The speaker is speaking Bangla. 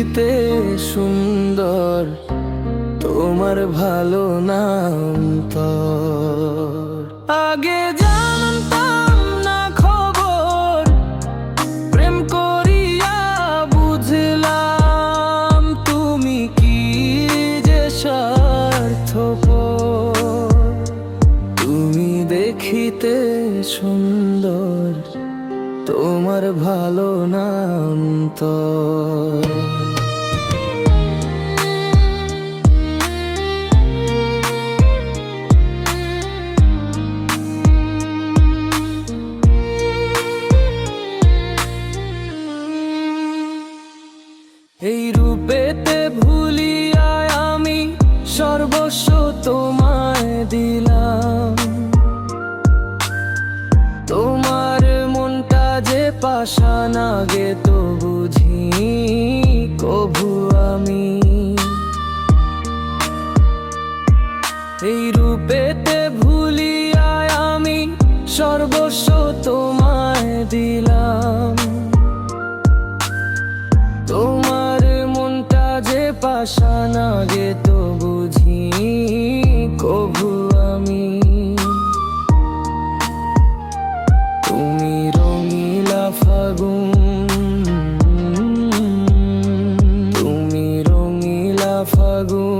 দেখিতে সুন্দর, তোমার ভালো নাম তো আগে জানতাম না খবর, প্রেম করিয়া বুঝলাম তুমি কি যে স্বার্থপর। তুমি দেখিতে সুন্দর, তোমার ভালো নাম তো এই রূপেতে ভুলিয়া আমি সর্বস্ব তোমায় দিলাম। তোমার মনটা যে পাষাণ আগে তো বুঝি কভু আমি। এই রূপেতে ভুলিয়া আমি সর্বস্ব তোমায় দিলাম। তোমার মনটা যে পাষাণ আগে তো বুঝি কভু আমি। তুমি রঙিলা ফাগুন, তুমি রঙিলা ফাগুন।